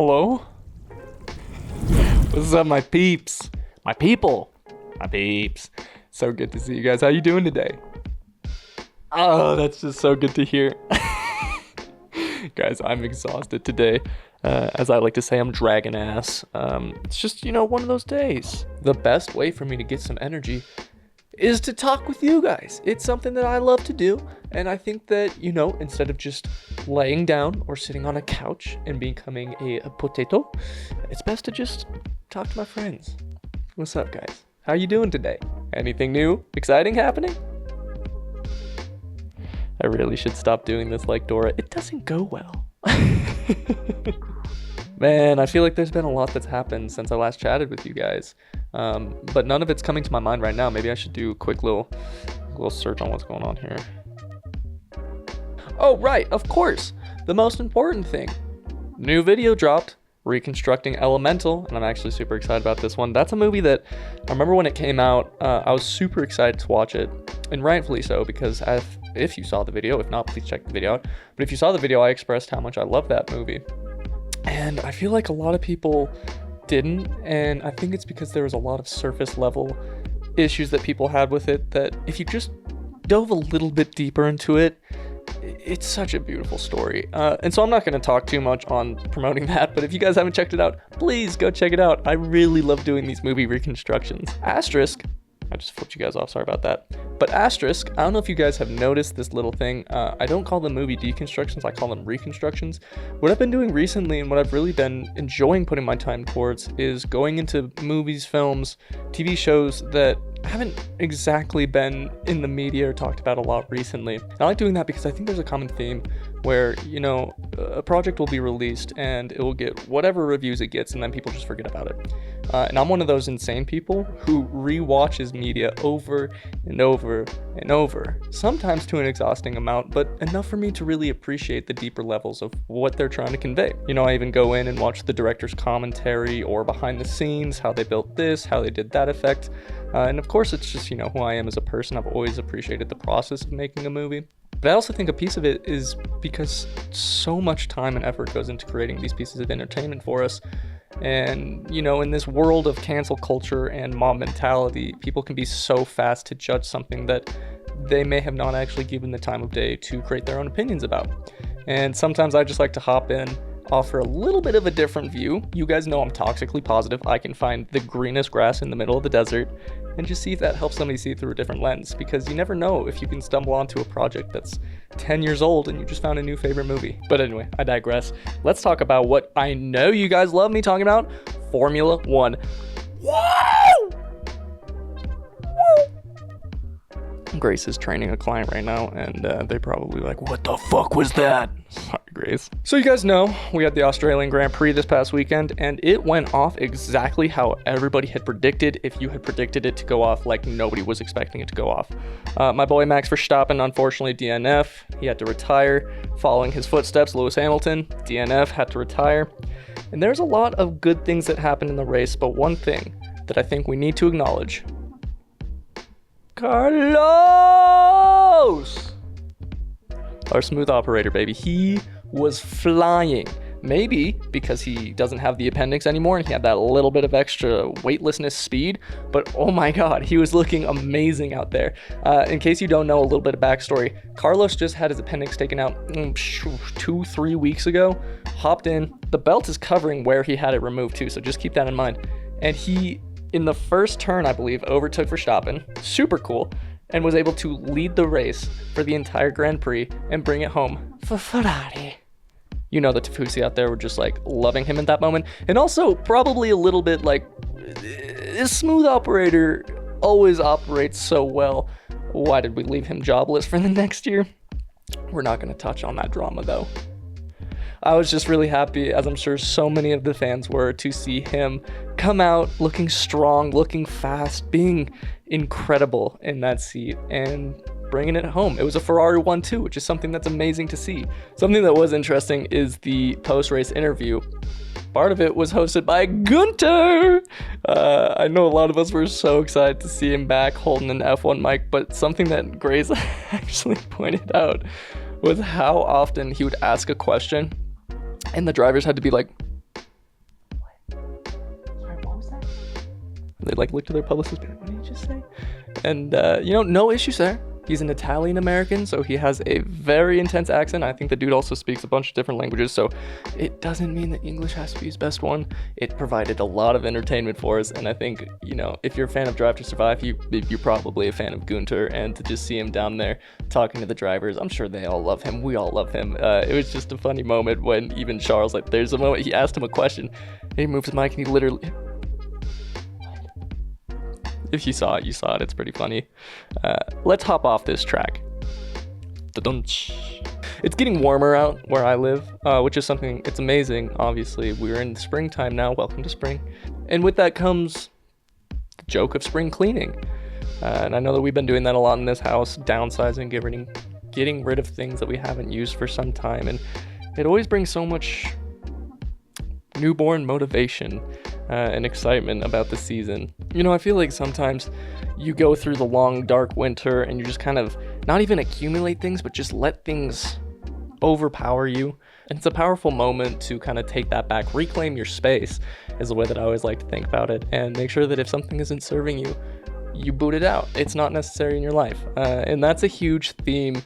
Hello? What's up, my peeps? My people. My peeps. So good to see you guys. How you doing today? Oh, that's just so good to hear. Guys, I'm exhausted today. As I like to say, I'm dragging ass. It's just, one of those days. The best way for me to get some energy is to talk with you guys. It's something that I love to do. And I think that, instead of just laying down or sitting on a couch and becoming a potato, it's best to just talk to my friends. What's up, guys? How you doing today? Anything new, exciting happening? I really should stop doing this like Dora. It doesn't go well. Man, I feel like there's been a lot that's happened since I last chatted with you guys. But none of it's coming to my mind right now. Maybe I should do a quick little search on what's going on here. Oh, right, of course. The most important thing. New video dropped, Reconstructing Elemental, and I'm actually super excited about this one. That's a movie that I remember when it came out, I was super excited to watch it, and rightfully so, because if you saw the video, if not, please check the video out. But if you saw the video, I expressed how much I love that movie. And I feel like a lot of people didn't, and I think it's because there was a lot of surface level issues that people had with it, that if you just dove a little bit deeper into it, it's such a beautiful story. And so I'm not going to talk too much on promoting that, but if you guys haven't checked it out, please go check it out. I really love doing these movie reconstructions. Asterisk, I just flipped you guys off, sorry about that. But asterisk, I don't know if you guys have noticed this little thing. I don't call them movie deconstructions, I call them reconstructions. What I've been doing recently and what I've really been enjoying putting my time towards is going into movies, films, TV shows that haven't exactly been in the media or talked about a lot recently. I like doing that because I think there's a common theme where, a project will be released and it will get whatever reviews it gets and then people just forget about it. And I'm one of those insane people who rewatches media over and over and over, sometimes to an exhausting amount, but enough for me to really appreciate the deeper levels of what they're trying to convey. I even go in and watch the director's commentary or behind the scenes, how they built this, how they did that effect. And of course, it's just, who I am as a person. I've always appreciated the process of making a movie. But I also think a piece of it is because so much time and effort goes into creating these pieces of entertainment for us. And, in this world of cancel culture and mob mentality, people can be so fast to judge something that they may have not actually given the time of day to create their own opinions about. And sometimes I just like to hop in, offer a little bit of a different view. You guys know I'm toxically positive. I can find the greenest grass in the middle of the desert and just see if that helps somebody see it through a different lens, because you never know if you can stumble onto a project that's 10 years old and you just found a new favorite movie. But anyway, I digress. Let's talk about what I know you guys love me talking about, Formula One. Woo! Grace is training a client right now, and they're probably like, what the fuck was that? Sorry, Grace. So you guys know, we had the Australian Grand Prix this past weekend, and it went off exactly how everybody had predicted, if you had predicted it to go off like nobody was expecting it to go off. My boy Max Verstappen, unfortunately DNF. He had to retire. Following his footsteps, Lewis Hamilton, DNF, had to retire. And there's a lot of good things that happened in the race, but one thing that I think we need to acknowledge: Carlos! Our smooth operator, baby. He was flying. Maybe because he doesn't have the appendix anymore and he had that little bit of extra weightlessness speed, but oh my god, he was looking amazing out there. In case you don't know a little bit of backstory, Carlos just had his appendix taken out 2-3 weeks ago, hopped in, the belt is covering where he had it removed too, so just keep that in mind. And he, in the first turn, I believe, overtook Verstappen, super cool, and was able to lead the race for the entire Grand Prix and bring it home for Ferrari. The Tifosi out there were just loving him at that moment. And also probably a little bit this smooth operator always operates so well. Why did we leave him jobless for the next year? We're not going to touch on that drama though. I was just really happy, as I'm sure so many of the fans were, to see him come out looking strong, looking fast, being incredible in that seat, and bringing it home. It was a Ferrari 1-2, which is something that's amazing to see. Something that was interesting is the post-race interview. Part of it was hosted by Gunter. I know a lot of us were so excited to see him back holding an F1 mic, but something that Grace actually pointed out was how often he would ask a question and the drivers had to be like, They like look to their publicist, be like, what did you just say? And no issues there. He's an Italian American, so he has a very intense accent. I think the dude also speaks a bunch of different languages, so it doesn't mean that English has to be his best one. It provided a lot of entertainment for us, and I think, if you're a fan of Drive to Survive, you're probably a fan of Gunter, and to just see him down there talking to the drivers, I'm sure they all love him. We all love him. It was just a funny moment when even Charles, there's a moment he asked him a question, and he moved his mic, and he literally... If you saw it, you saw it. It's pretty funny. Let's hop off this track. It's getting warmer out where I live, which is something, it's amazing. Obviously, we're in springtime now. Welcome to spring. And with that comes the joke of spring cleaning. And I know that we've been doing that a lot in this house, downsizing, getting rid of things that we haven't used for some time. And it always brings so much newborn motivation and excitement about the season. I feel like sometimes you go through the long, dark winter and you just kind of not even accumulate things, but just let things overpower you. And it's a powerful moment to kind of take that back, reclaim your space is the way that I always like to think about it, and make sure that if something isn't serving you, you boot it out. It's not necessary in your life. And that's a huge theme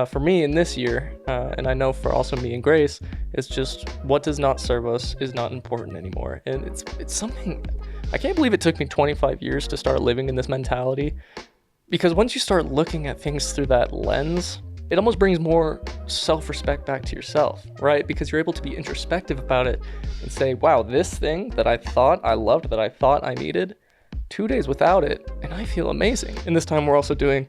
for me in this year, and I know for also me and Grace, it's just what does not serve us is not important anymore. And it's something, I can't believe it took me 25 years to start living in this mentality, because once you start looking at things through that lens, it almost brings more self-respect back to yourself, right? Because you're able to be introspective about it and say, wow, this thing that I thought I loved, that I thought I needed, 2 days without it, and I feel amazing. And this time we're also doing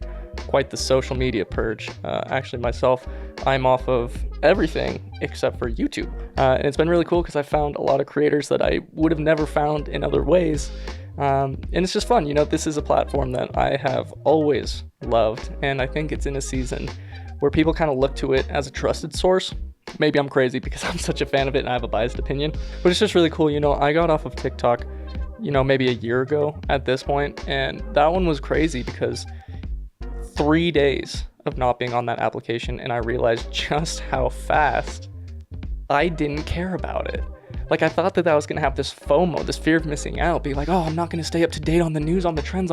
quite the social media purge. Actually, myself, I'm off of everything except for YouTube. And it's been really cool because I found a lot of creators that I would have never found in other ways. And it's just fun. This is a platform that I have always loved. And I think it's in a season where people kind of look to it as a trusted source. Maybe I'm crazy because I'm such a fan of it and I have a biased opinion. But it's just really cool. I got off of TikTok, maybe a year ago at this point. And that one was crazy because 3 days of not being on that application, and I realized just how fast I didn't care about it. I thought that I was going to have this FOMO, this fear of missing out, be like, oh, I'm not going to stay up to date on the news, on the trends,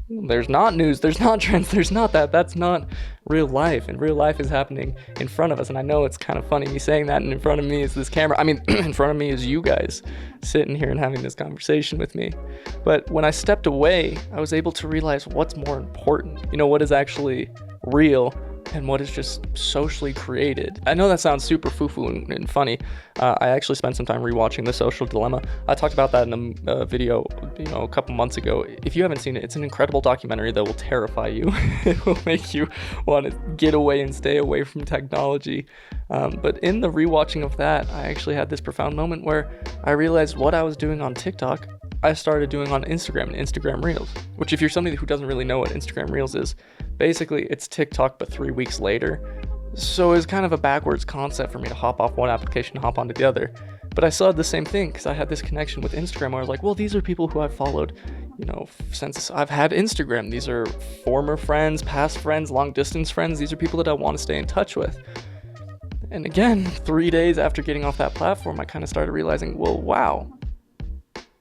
There's not news, there's not trends, there's not that. That's not real life, and real life is happening in front of us. And I know it's kind of funny me saying that, and in front of me is this camera. I mean, in front of me is you guys sitting here and having this conversation with me. But when I stepped away, I was able to realize what's more important. What is actually real and what is just socially created. I know that sounds super foo-foo and funny. I actually spent some time rewatching The Social Dilemma. I talked about that in a video, a couple months ago. If you haven't seen it, it's an incredible documentary that will terrify you. It will make you want to get away and stay away from technology. But in the rewatching of that, I actually had this profound moment where I realized what I was doing on TikTok, I started doing on Instagram and Instagram Reels, which if you're somebody who doesn't really know what Instagram Reels is, basically it's TikTok but 3 weeks later. So it's kind of a backwards concept for me to hop off one application and hop onto the other. But I still had the same thing because I had this connection with Instagram where I was like, well, these are people who I've followed, since I've had Instagram. These are former friends, past friends, long distance friends. These are people that I want to stay in touch with. And again, 3 days after getting off that platform, I kind of started realizing, well, wow.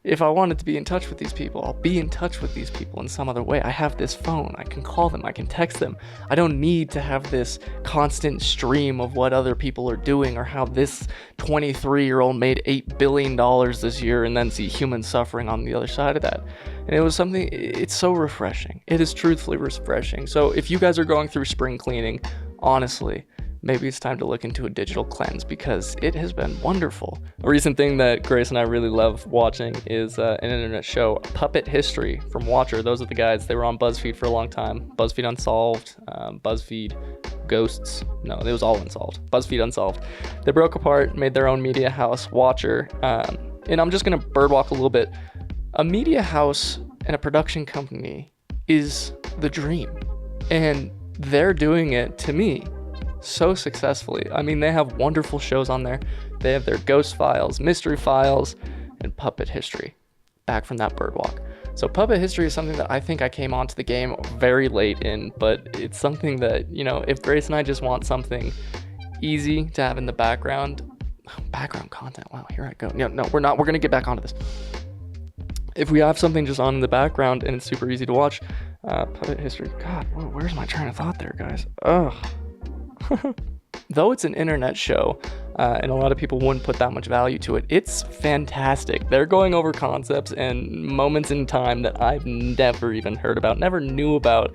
If I wanted to be in touch with these people, I'll be in touch with these people in some other way. I have this phone. I can call them. I can text them. I don't need to have this constant stream of what other people are doing or how this 23-year-old made $8 billion this year and then see human suffering on the other side of that. And it was something, it's so refreshing. It is truthfully refreshing. So if you guys are going through spring cleaning, honestly, maybe it's time to look into a digital cleanse because it has been wonderful. A recent thing that Grace and I really love watching is an internet show, Puppet History from Watcher. Those are the guys. They were on BuzzFeed for a long time. BuzzFeed Unsolved, BuzzFeed Ghosts. No, it was all Unsolved. BuzzFeed Unsolved. They broke apart, made their own media house, Watcher. And I'm just going to birdwalk a little bit. A media house and a production company is the dream. And they're doing it, to me, so successfully. I mean, they have wonderful shows on there. They have their Ghost Files, Mystery Files, and Puppet History. Back from that birdwalk. So Puppet History is something that I think I came onto the game very late in, but it's something that, if Grace and I just want something easy to have in the background content. Wow, here I go. No, we're not. We're going to get back onto this. If we have something just on in the background and it's super easy to watch, put it history. God, where's my train of thought there, guys? Ugh. Though it's an internet show, and a lot of people wouldn't put that much value to it, it's fantastic. They're going over concepts and moments in time that I've never even heard about, never knew about.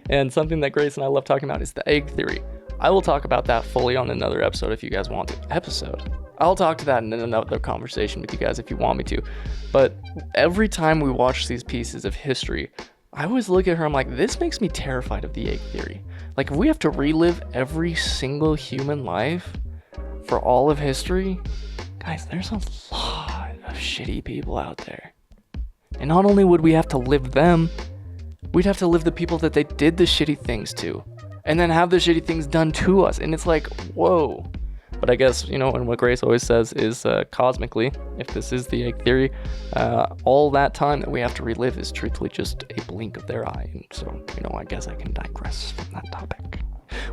And something that Grace and I love talking about is the egg theory. I will talk about that fully on another episode if you guys want to. I'll talk to that in another conversation with you guys if you want me to. But every time we watch these pieces of history, I always look at her, I'm like, this makes me terrified of the egg theory. Like, if we have to relive every single human life for all of history, guys, there's a lot of shitty people out there. And not only would we have to live them, we'd have to live the people that they did the shitty things to, and then have the shitty things done to us. And it's like, whoa. But I guess, and what Grace always says is cosmically, if this is the egg theory, all that time that we have to relive is truthfully just a blink of their eye. And so, I guess I can digress from that topic.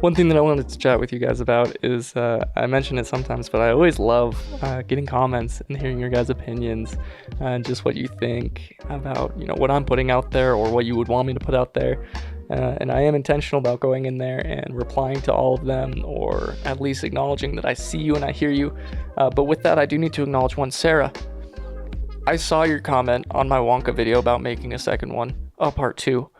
One thing that I wanted to chat with you guys about is, I mention it sometimes, but I always love getting comments and hearing your guys' opinions and just what you think about, what I'm putting out there or what you would want me to put out there. And I am intentional about going in there and replying to all of them, or at least acknowledging that I see you and I hear you. But with that, I do need to acknowledge one. Sarah, I saw your comment on my Wonka video about making a second one, part 2.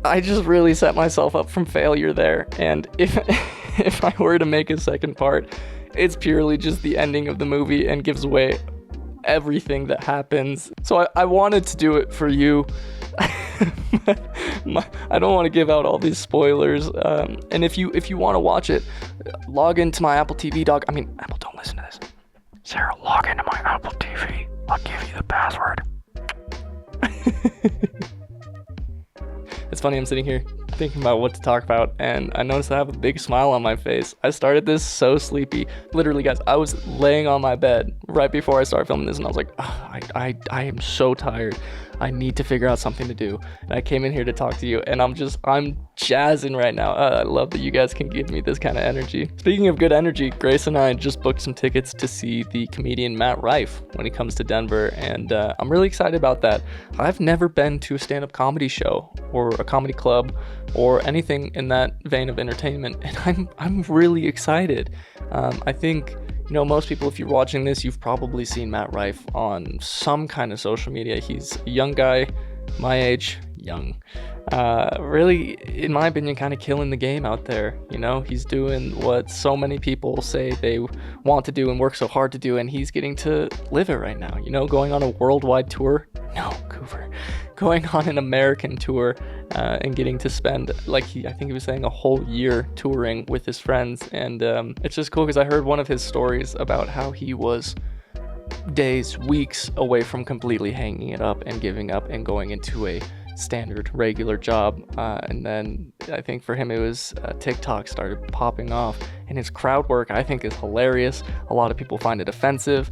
I just really set myself up from failure there. And if I were to make a second part, it's purely just the ending of the movie and gives away everything that happens. So I wanted to do it for you. I don't want to give out all these spoilers. And if you want to watch it, log into my Apple TV doc. Apple, don't listen to this. Sarah, log into my Apple TV. I'll give you the password. It's funny, I'm sitting here thinking about what to talk about, and I noticed I have a big smile on my face. I started this so sleepy. Literally, guys, I was laying on my bed right before I started filming this, and I was like, I am so tired. I need to figure out something to do. And I came in here to talk to you, and I'm jazzing right now. I love that you guys can give me this kind of energy. Speaking of good energy, Grace and I just booked some tickets to see the comedian Matt Rife when he comes to Denver, and I'm really excited about that. I've never been to a stand-up comedy show or a comedy club or anything in that vein of entertainment, and I'm really excited. I think, most people, if you're watching this, you've probably seen Matt Rife on some kind of social media. He's a young guy, my age, young. Really, in my opinion, kind of killing the game out there. He's doing what so many people say they want to do and work so hard to do, and he's getting to live it right now. Going on a worldwide tour. No, Cooper. Going on an American tour and getting to spend, I think he was saying, a whole year touring with his friends. And it's just cool because I heard one of his stories about how he was days, weeks away from completely hanging it up and giving up and going into a standard regular job. And then I think for him it was TikTok started popping off, and his crowd work I think is hilarious. A lot of people find it offensive.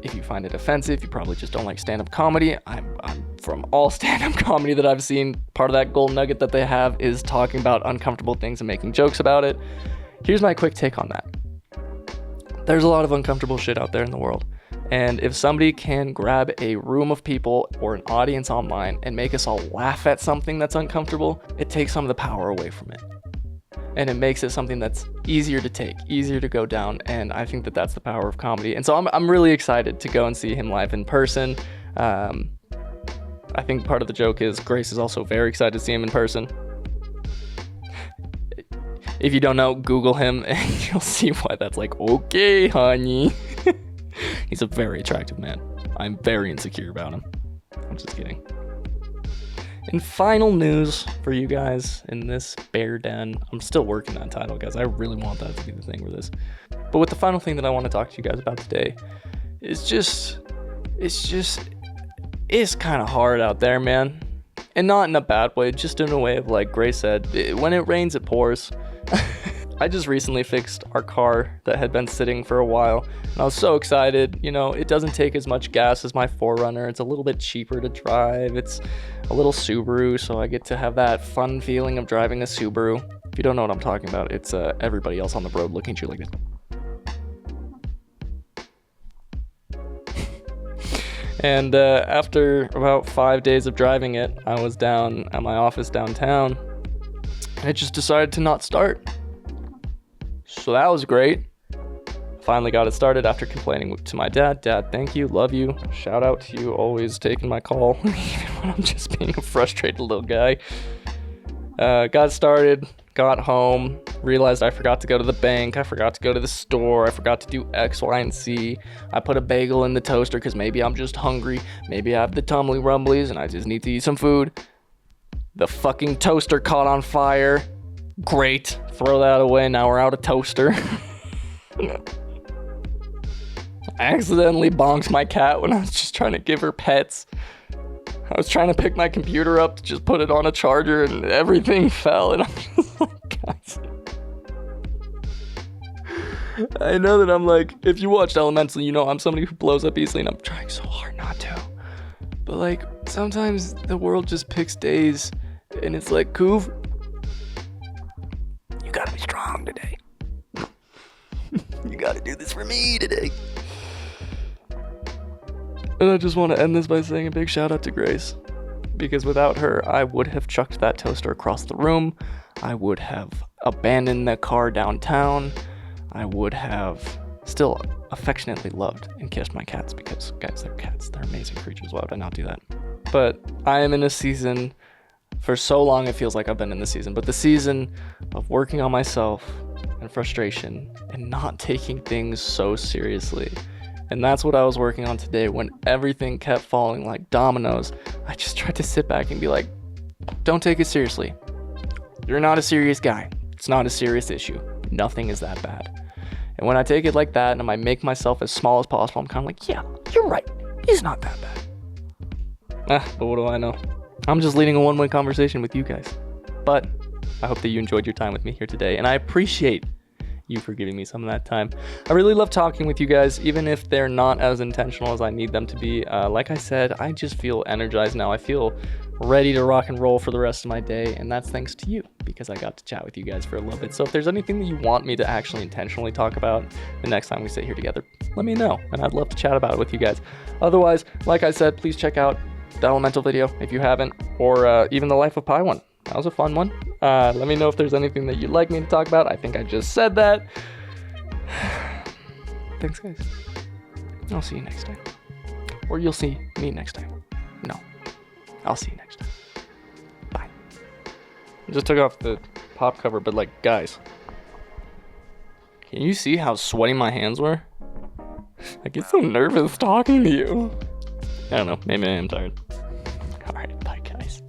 If you find it offensive, you probably just don't like stand-up comedy. I'm from all stand-up comedy that I've seen, part of that gold nugget that they have is talking about uncomfortable things and making jokes about it. Here's my quick take on that. There's a lot of uncomfortable shit out there in the world. And if somebody can grab a room of people or an audience online and make us all laugh at something that's uncomfortable, it takes some of the power away from it. And it makes it something that's easier to take, easier to go down. And I think that that's the power of comedy. And so I'm really excited to go and see him live in person. I think part of the joke is Grace is also very excited to see him in person. If you don't know, Google him and you'll see why that's like, okay, honey. He's a very attractive man. I'm very insecure about him. I'm just kidding. In final news for you guys in this bear den, I'm still working on title, guys. I really want that to be the thing with this. But with the final thing that I want to talk to you guys about today is it's kind of hard out there, man. And not in a bad way, just in a way of, like Grace said, when it rains, it pours. I just recently fixed our car that had been sitting for a while, and I was so excited. It doesn't take as much gas as my 4Runner. It's a little bit cheaper to drive. It's a little Subaru, so I get to have that fun feeling of driving a Subaru. If you don't know what I'm talking about, it's everybody else on the road looking at you like this. And after about 5 days of driving it, I was down at my office downtown. And it just decided to not start. So that was great. Finally got it started after complaining to my dad. Dad, thank you, love you. Shout out to you, always taking my call, even when I'm just being a frustrated little guy. Got started, got home, realized I forgot to go to the bank, I forgot to go to the store, I forgot to do X, Y, and Z. I put a bagel in the toaster because maybe I'm just hungry, maybe I have the tumbly rumblies and I just need to eat some food. The fucking toaster caught on fire. Great, throw that away, now we're out of toaster. I accidentally bonked my cat when I was just trying to give her pets. I was trying to pick my computer up to just put it on a charger and everything fell, and I'm just like, guys. I know that I'm like, if you watched Elemental, you know I'm somebody who blows up easily, and I'm trying so hard not to. But like, sometimes the world just picks days, and it's like, Koov, you gotta be strong today. You gotta do this for me today. And I just want to end this by saying a big shout out to Grace, because without her, I would have chucked that toaster across the room. I would have abandoned the car downtown. I would have still affectionately loved and kissed my cats, because, guys, they're cats. They're amazing creatures. Why would I not do that? But I am in a season, for so long it feels like I've been in the season, but the season of working on myself and frustration and not taking things so seriously. And that's what I was working on today. When everything kept falling like dominoes, I just tried to sit back and be like, don't take it seriously. You're not a serious guy. It's not a serious issue. Nothing is that bad. And when I take it like that and I make myself as small as possible, I'm kind of like, yeah, you're right. It's not that bad. But what do I know? I'm just leading a one-way conversation with you guys. But I hope that you enjoyed your time with me here today. And I appreciate you for giving me some of that time. I really love talking with you guys, even if they're not as intentional as I need them to be. Like I said, I just feel energized now. I feel ready to rock and roll for the rest of my day, and that's thanks to you, because I got to chat with you guys for a little bit. So if there's anything that you want me to actually intentionally talk about the next time we sit here together, let me know, and I'd love to chat about it with you guys. Otherwise, like I said, please check out the Elemental video if you haven't, or even the Life of Pi one. That was a fun one. Let me know if there's anything that you'd like me to talk about. I think I just said that. Thanks, guys. I'll see you next time. Or you'll see me next time. No, I'll see you next time. Bye. I just took off the pop cover, but like, guys, can you see how sweaty my hands were? I get so nervous talking to you. I don't know, maybe I am tired. All right, bye, guys.